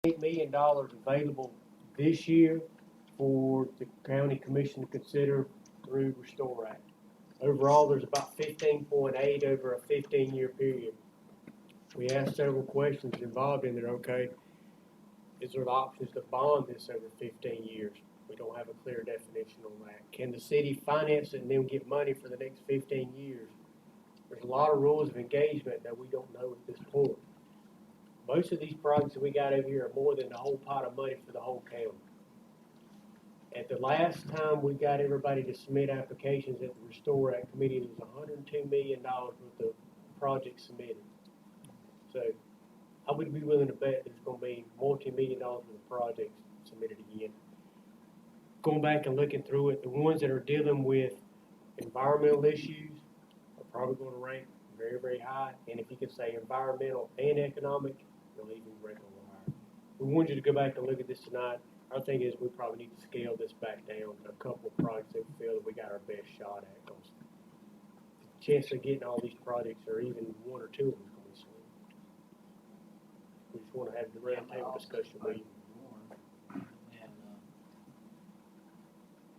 $8 million available this year for the county commission to consider through Restore Act. Overall, there's about 15.8 over a 15-year period. We asked several questions involved in there. Okay, is there the options to bond this over 15 years? We don't have a clear definition on that. Can the city finance it and then get money for the next 15 years? There's a lot of rules of engagement that we don't know at this point. Most of these projects that we got over here are more than the whole pot of money for the whole county. At the last time we got everybody to submit applications at the Restore Act committee, there was $102 million worth of projects submitted. So I would be willing to bet there's going to be multi-million-dollar worth of projects submitted again. Going back and looking through it, the ones that are dealing with environmental issues are probably going to rank very, very high. And if you can say environmental and economic, they'll even rank a little higher. We wanted you to go back and look at this tonight. Our thing is we probably need to scale this back down to a couple of projects that we feel that we got our best shot at. Because the chance of getting all these projects, or even one or two of them, is going to be slim. We just want to have the round table discussion with you. And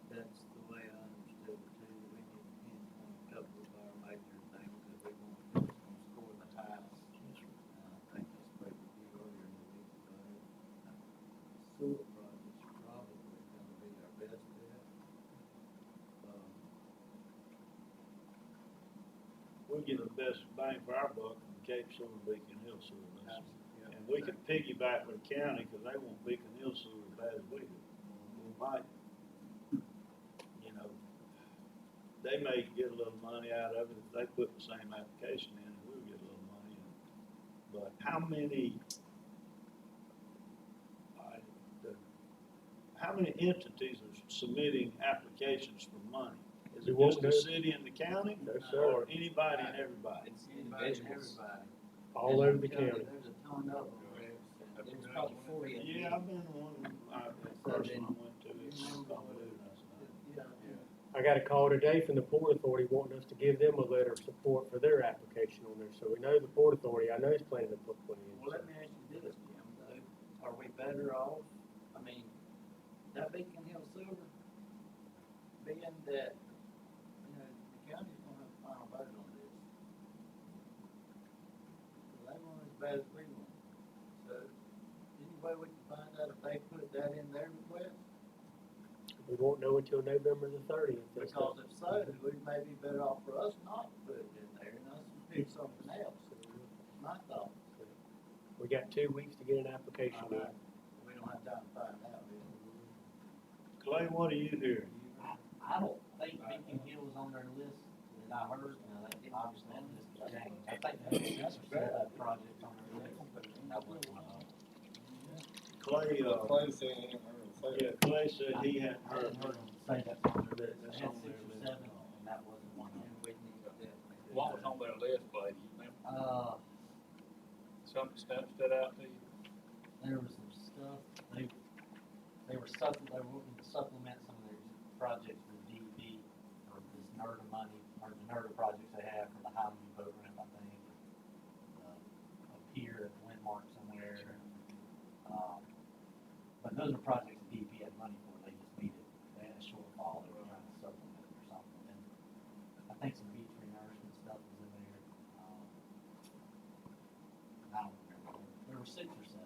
that's the way I understood it too. We need to pinpoint a couple of our major things that we want to score the highest. I think I spoke with you earlier in the week about it. Sewer projects are probably going to be our best bet. We get the best bang for our buck from Cape Sewer, Beacon Hill Sewer. And we can piggyback with the county because they want Beacon Hill Sewer as bad as we do. We might, they may get a little money out of it if they put the same application in, and we'll get a little money. But how many entities are submitting applications for money? Is it just the city and the county? No, sir. Or anybody and everybody? It's anybody and everybody. All over the county. There's a ton of them, Rex. There's probably 40 of them. Yeah, I've been to one, the first one I went to, it's I got a call today from the Port Authority wanting us to give them a letter of support for their application on there. So we know the Port Authority, I know is planning to put one in. Well, let me ask you this, Jim, though. Are we better off? I mean, that Beacon Hill Sewer, being that, the county's gonna have the final vote on this. So they want as bad as we want. So, any way we can find out if they put that in their request? We won't know until November the 30th. Because if so, we may be better off for us not to put it in there and us to pick something else. My thought. We got 2 weeks to get an application in. We don't have time to find out. Clay, what do you hear? I don't think Beacon Hill was on their list that I heard, obviously that list has changed. I think that's a project on their list. That wasn't one of them. Clay, Clay said he hadn't heard him say yeah, that. Clay said he hadn't I heard. didn't heard them say that's on their list. They had 6 or 7, and that wasn't one of them. What was on their list, Clay? Do you remember? Something stood out to you? There was some stuff, they were looking to supplement some of their projects with DEP, or this NERDA money, or the NERDA projects they have from the Highland boat ramp, I think. Up here at Windmark somewhere. But those are projects that DEP had money for, they just needed, they had a shortfall, they were trying to supplement it or something. And I think some beach renourishment stuff was in there. I don't remember, there were 6 or 7.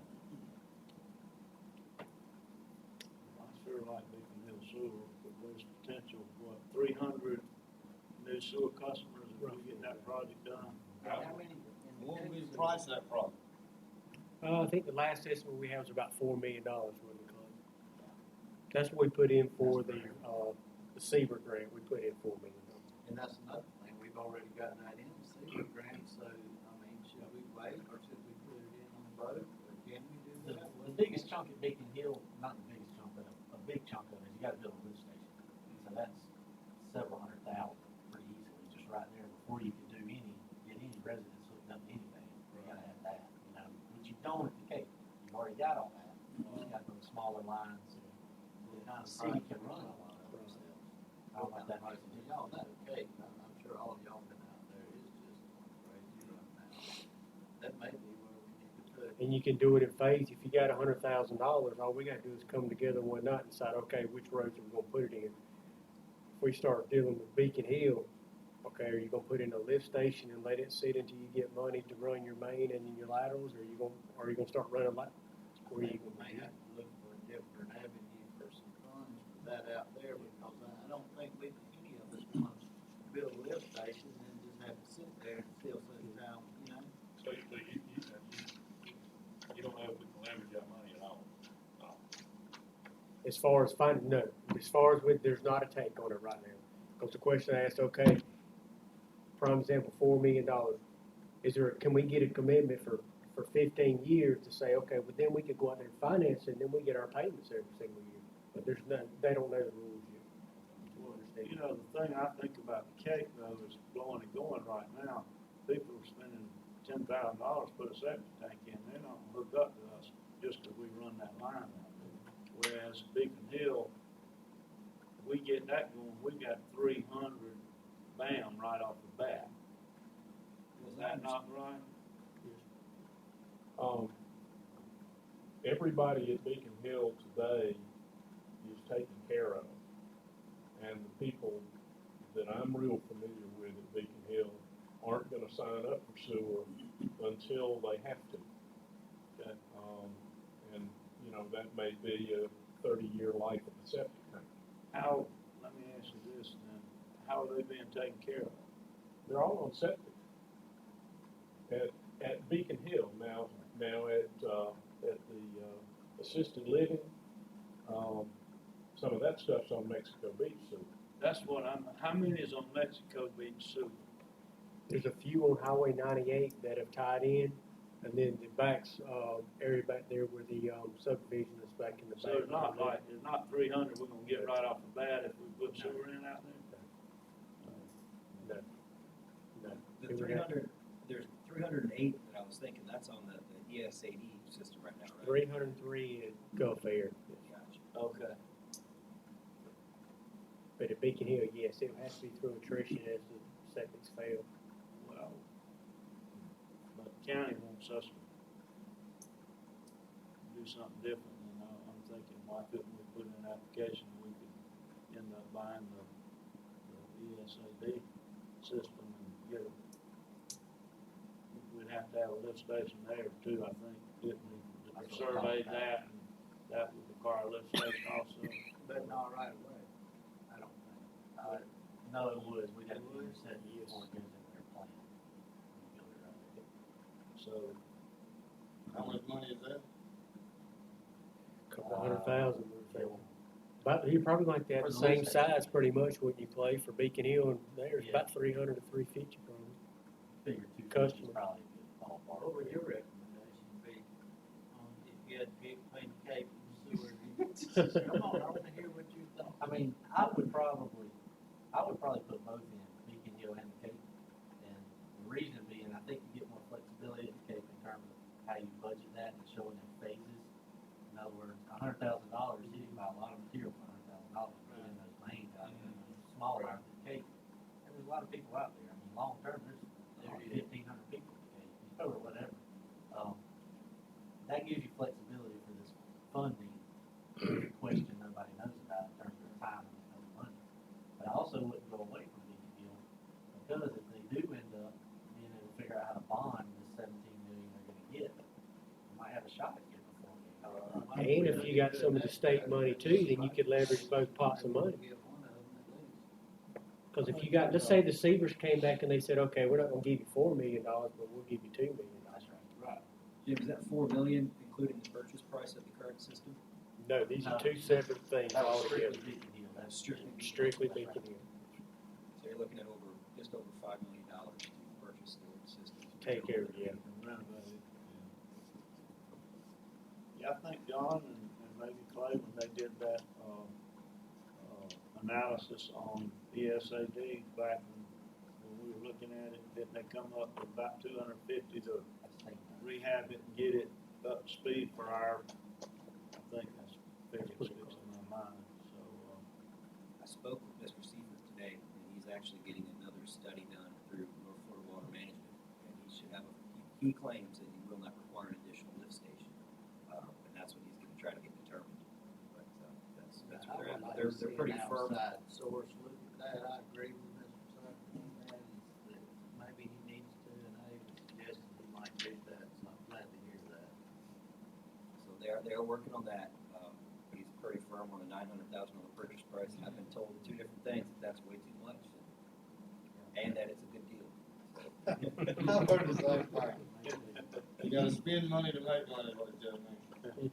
I sure like Beacon Hill Sewer, but there's potential, 300 new sewer customers if we get that project done. How many? What will be the price of that product? I think the last estimate we have was about $4 million worth of claim. That's what we put in for the Seaver grant. We put in $4 million. And that's another thing, we've already gotten that in the city grant, so, I mean, should we wait, or should we put it in on the boat, or can we do that? The biggest chunk at Beacon Hill, not the biggest chunk, but a big chunk of it, is you gotta build a lift station. So that's several $100,000 pretty easily, just right there before you can get any residents hooked up to anything. You gotta have that, which you don't at the Cape. You've already got all that. You just got those smaller lines, and the city can run a lot of themselves. I don't know if that makes a Y'all difference. know, okay, I'm sure all of y'all been out there, it's just crazy right now. That may be where we need to put And you can do it in phase. If you got $100,000, all we gotta do is come together one night and decide, okay, which roads are we gonna put it in? If we start dealing with Beacon Hill, okay, are you gonna put in a lift station and let it sit until you get money to run your main and your laterals, or are you gonna start running where you We may have to look for a different avenue for some funds for that out there, because I don't think any of us want to build a lift station and just have it sit there and still sit down, you know? So you don't know if we can leverage that money at all. as far as finding, no, as far as there's not a take on it right now. Because the question I asked, okay, prime example, $4 million. Can we get a commitment for 15 years to say, okay, well then we could go out there and finance it and then we get our payments every single year. But there's none, they don't know the rules yet. Well, you know, the thing I think about the Cape though is blowing and going right now. People are spending $10,000 to put a septic tank in. They're not gonna hook up to us just 'cause we run that line out there. Whereas Beacon Hill, if we get that going, we got 300 bam right off the bat. Is that not right? Everybody at Beacon Hill today is taken care of. And the people that I'm real familiar with at Beacon Hill aren't gonna sign up for sewer until they have to. Okay. And, you know, that may be a 30-year life of the septic tank. How, let me ask you this then, how are they being taken care of? They're all on septic. At Beacon Hill, now at the assisted living, some of that stuff's on Mexico Beach, so. That's what how many is on Mexico Beach sewer? There's a few on Highway 98 that have tied in, and then the area back there where the subdivision is back in the back. So it's not 300 we're gonna get right off the bat if we put sewer in out there? No. The 300, there's 308 that I was thinking, that's on the ESAD system right now, right? 303 at Gulf Air. Gotcha. Okay. But at Beacon Hill, yes, it has to be through attrition as the septic's failed. Well, but the county wants us to do something different, and I'm thinking, why couldn't we put in an application, we could end up buying the ESAD system and get a, we'd have to have a lift station there too, I think, didn't we? Survey that, and that would require a lift station also. But not right away, I don't think. No, it would, we'd have to intercept it before it goes in their plan. So, How much money is that? Couple $100,000. But you're probably like that, For the the same lift station. size pretty much what you play for Beacon Hill, and there's Yeah. about 300 to 350 probably. Figure two Customer. is probably a good ballpark. What would your recommendation be, if you had to pick between the Cape and the sewer? Come on, I wanna hear what you thought. I mean, I would probably put both in, Beacon Hill and the Cape. And the reason being, I think you get more flexibility at the Cape in terms of how you budget that and showing in phases. In other words, $100,000, you can buy a lot of material for $100,000, put in those mains out there, smaller out at the Cape. And there's a lot of people out there, I mean, long term, there's 1,500 people at the Cape, or whatever. That gives you flexibility for this funding question nobody knows about in terms of time and money. But I also wouldn't go away from Beacon Hill, because if they do end up being able to figure out how to bond the $17 million they're gonna get, they might have a shot at getting $4 million. And if you got some of the state money too, then you could leverage both pots of money. Get one of them at least. Because if you got, let's say the Seavers came back and they said, okay, we're not gonna give you $4 million, but we'll give you $2 million. That's right. right, Jim, is that 4 million including the purchase price of the current system? No, these are No. two separate things That was altogether. strictly Beacon Hill, that's Strictly That's Beacon right. Hill. So you're looking at just over $5 million to purchase the system. Take care of it, yeah. and renovate it. Yeah, I think John and maybe Clay, when they did that, analysis on ESAD back when we were looking at it, didn't they come up with about 250 to That's the thing. rehab it and get it up to speed for our, I think that's figure sticks in my mind, so, I spoke with Mr. Seifert today, and he's actually getting another study done through North Florida Water Management. And he should have he claims that he will not require an additional lift they're see pretty an firm. outside source look at that, I agree with Mr. Sutton on that, is that maybe he needs to, and I even suggested he might do that, so I'm glad to hear that. So they're working on that. He's pretty firm on a $900,000 purchase price, and I've been told two different things, that's way too much, and that it's a good deal. I've heard the same thing. You gotta spend money to make money, what it tells me.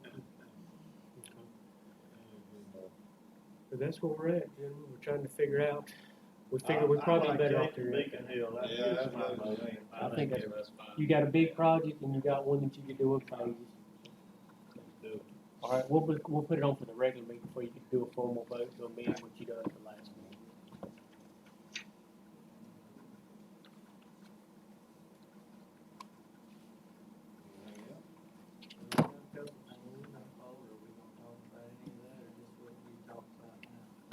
But that's where we're at, gentlemen. We're trying to figure out, we figure we're probably better off there. Beacon Hill, Yeah, that's my that's vote. right. I think Yeah, that's fine. You got a big project and you got one that you can do in phases. Do it. All right, we'll put it on for the regular meeting before you can do a formal vote to amend what you done at the last meeting. We got a couple things we talked about, are we gonna talk about any of that, or just what we talked about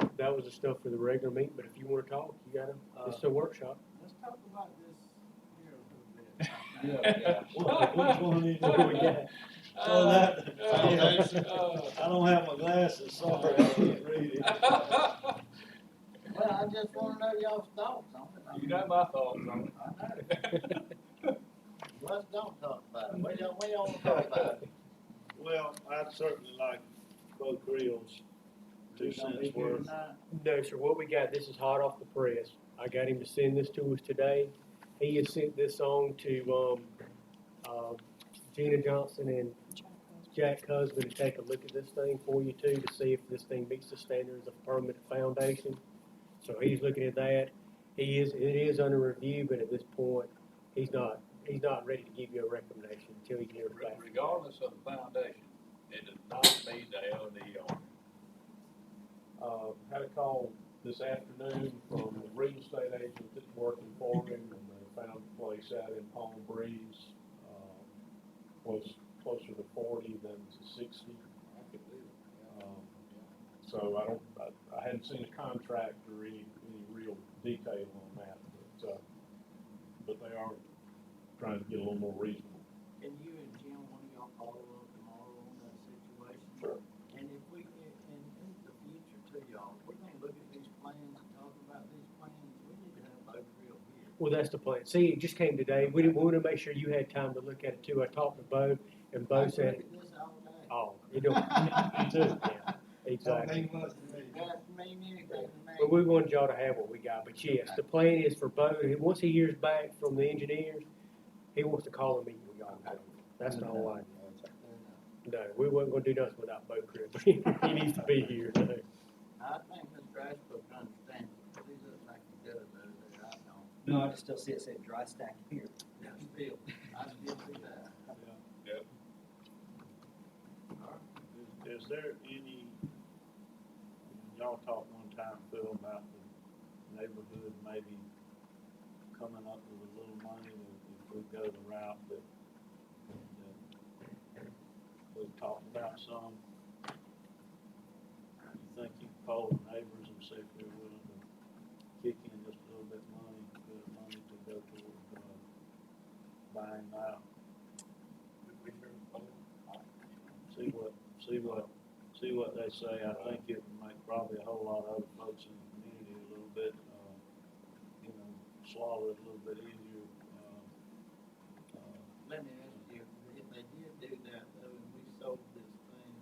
now? That was the stuff for the regular meeting, but if you wanna talk, you gotta, it's a workshop. Let's talk about this here a little bit. Yeah. Which one is What do we got? Oh, that, Uh, I don't have my glasses, sorry, I can't read it. Well, I just wanna know y'all's thoughts on it. I You mean, know my thoughts on it. I know. Let's don't talk about it, we don't wanna talk about it. Well, I'd certainly like Bo Creel's 2 You gonna be cents here worth. tonight? No, sir, what we got, this is hot off the press. I got him to send this to us today. He has sent this on to, Gina Johnson and Jack Husband to take a look at this thing for you too, to see if this thing meets the standards of permanent foundation. So he's looking at that. It is under review, but at this point, he's not ready to give you a recommendation until he hears back. Regardless of the foundation, it does not meet the LD on it. Had a call this afternoon from a real estate agent that's working for him, and they found a place out in Palm Breeze, closer to 40 than to 60. So I hadn't seen a contract or any real detail on that, but they are trying to get a little more reasonable. Can you and Jim, one of y'all follow up tomorrow on that situation? Sure. And if we, in the future too, y'all, if we're gonna look at these plans and talk about these plans, we need to have both real here. Well, that's the plan. See, it just came today. We wanted to make sure you had time to look at it too. I talked to Bo, and Bo said, I look at this all day. oh, you don't, you too, yeah, exactly. Don't mean much to me. Doesn't mean anything to me. But we wanted y'all to have what we got. But yes, the plan is for Bo, once he hears back from the engineers, he wants to call a meeting with y'all. That's the whole idea. No, we wasn't gonna do nothing without Bo Crip. He needs to be here. No. I think Mr. Ashbrook understands, it. He looks like he does, though, that I don't. No, I just still see it saying dry stack here. Still, I still see that. Yep. Is there any, y'all talked one time, Phil, about the neighborhood maybe coming up with a little money if we go the route that we've talked about some. You think you can poll the neighbors and see if they're willing to kick in just a little bit money to go toward, buying out? See what they say. I think it would make probably a whole lot of other folks in the community a little bit, swallow it a little bit easier. Let me ask you, if they did do that, though, and we sold this thing,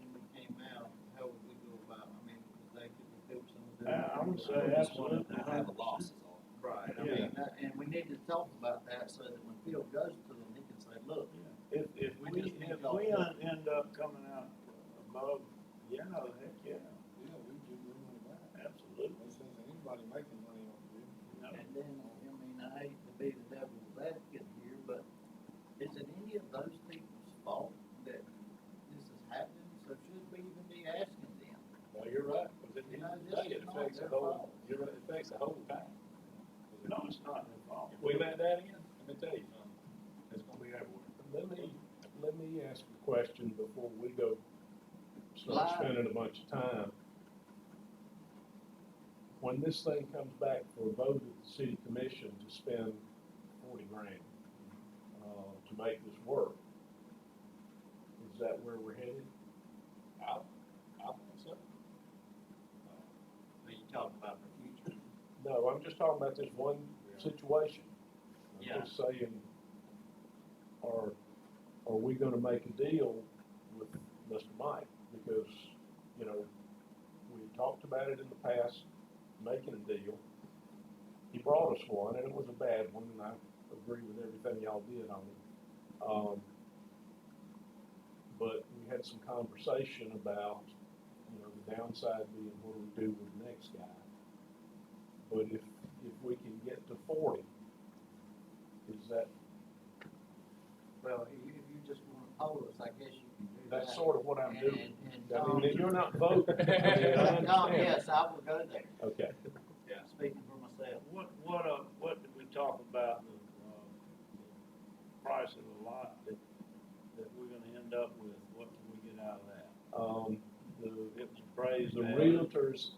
and we came out, how would we go about, I mean, they could recoup some of that? I would say absolutely. I have a loss is all. Right, I Yeah. mean, and we need to talk about that so that when Phil goes to them, he can say, look, If We just need y'all we to- end up coming out above, heck yeah, Yeah, we do money back. absolutely. No sense in anybody making money off of it. No. and then, I mean, I hate to be the devil's advocate here, but is it any of those people's fault that this is happening? So should we even be asking them? Well, you're right, because You know, it this is not affects the their whole, fault. you're right, it affects the whole town. No, it's not their fault. If we let that in, let me tell you something, it's gonna be everywhere. Let me ask a question before we go start Live. spending a bunch of time. When this thing comes back for a vote at the city commission to spend 40 grand to make this work, is that where we're headed? I think so. just talking about this one situation. Yeah. I'm just saying, are we gonna make a deal with Mr. Mike? Because, you know, we talked about it in the past, making a deal. He brought us one, and it was a bad one, and I agree with everything y'all did on it. But we had some conversation about, you know, the downside being what do we do with the next guy? But if we can get to 40, is that, Well, if you just wanna poll us, I guess you can do that. that's sort of what I'm doing. And I Tom. mean, you're not voting. I mean, I Tom, understand. yes, I will go there, Okay. speaking for myself. What did we talk about, the price of the lot that we're gonna end up with? What can we get out of that? It was appraised The at. realtors,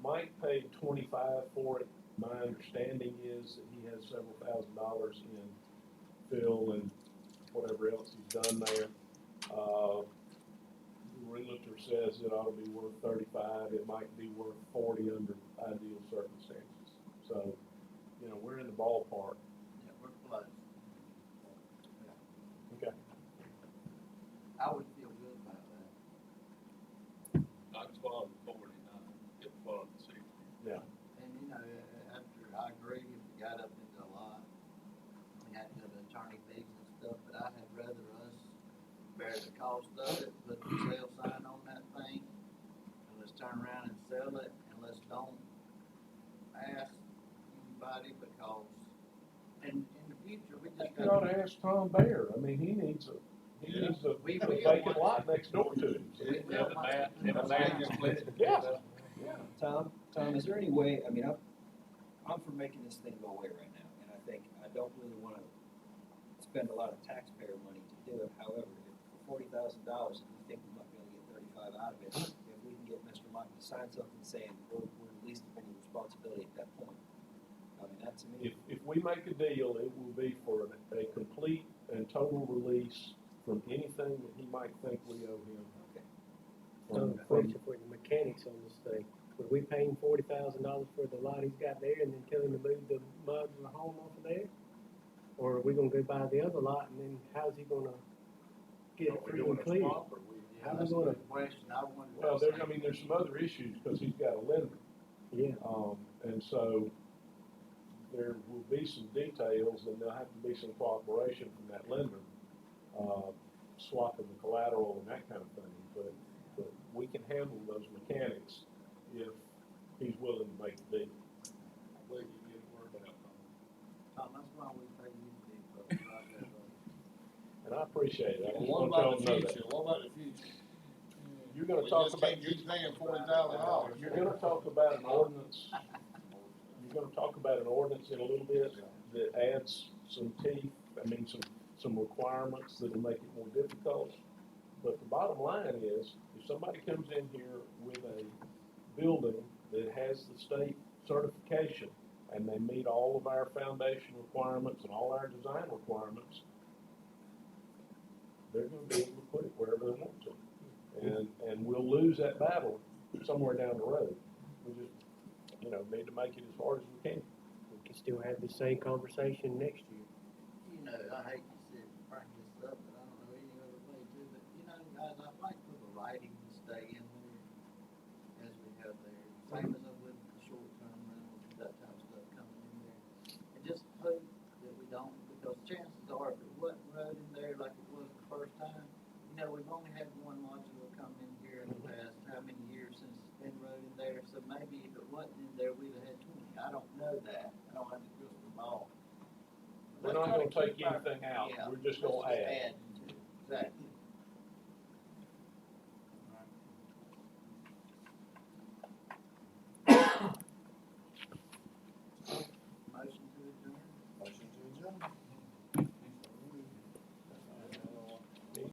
Mike paid 25 for it. My understanding is that he has several $1,000s in fill and whatever else he's done there. The realtor says it ought to be worth 35. It might be worth 40 under ideal circumstances. So, you know, we're in the ballpark. Yeah, we're close. Okay. I would feel good about that. I just followed the 49, get followed the 60. Yeah. And you know, after, I agree, if we got up into a lot, we had to have attorney fees and stuff, but I had rather us bear the cost of it, put the sale sign on that thing, and let's turn around and sell it, and let's don't ask anybody because, in the future, we I think just you ought got. to ask Tom Baer. I mean, he needs a We vacant will. lot next door to him. We Yeah, will the want- math, and the math is split. Yeah. Tom, is there any way, I mean, I'm for making this thing go away right now, and I think, I don't really wanna spend a lot of taxpayer money to do it, however, if for $40,000, if we think we might be able to get 35 out of it, if we can get Mr. Mike to sign something saying we're released of any responsibility at that point, I mean, that to me. If we make a deal, it will be for a complete and total release from anything that he might think we owe him. Okay. So the question for the mechanics on this thing, would we pay him $40,000 for the lot he's got there and then tell him to move the modular home off of there? Or are we gonna go buy the other lot and then how's he gonna get it free and clear? How we That's a gonna, good question, I wonder. Well, there's some other issues, because he's got a lender. yeah, And so there will be some details, and there'll have to be some cooperation from that lender, swapping the collateral and that kind of thing. But we can handle those mechanics if he's willing to make the deal. Well, you get word out. Tom, that's why we pay you to be, right there, buddy. And I appreciate it. I Well, just what want y'all about to the know that. future? What about the future? You're gonna We talk just about, can't keep paying $40,000. you're gonna talk about an ordinance, you're gonna talk about an ordinance in a little bit that adds some teeth, some requirements that'll make it more difficult. But the bottom line is, if somebody comes in here with a building that has the state certification and they meet all of our foundation requirements and all our design requirements, they're gonna be able to put it wherever they want to. And we'll lose that battle somewhere down the road. We just, need to make it as hard as we can. we can still have the same conversation next year. You know, I hate to sit and bring this up, but I don't know any other way to, but you know, guys, I'd like for the writing to stay in there as we have there. Same as I would with the short-term rentals, that type of stuff coming in there. And just hope that we don't, because chances are, if it wasn't road in there like it was the first time, we've only had one modular come in here in the past, how many years since it's been road in there? So maybe if it wasn't in there, we'd have had 20. I don't know that. I don't have the crystal ball. We're not gonna take anything out, Yeah, we're just let's gonna add. to it. Exactly.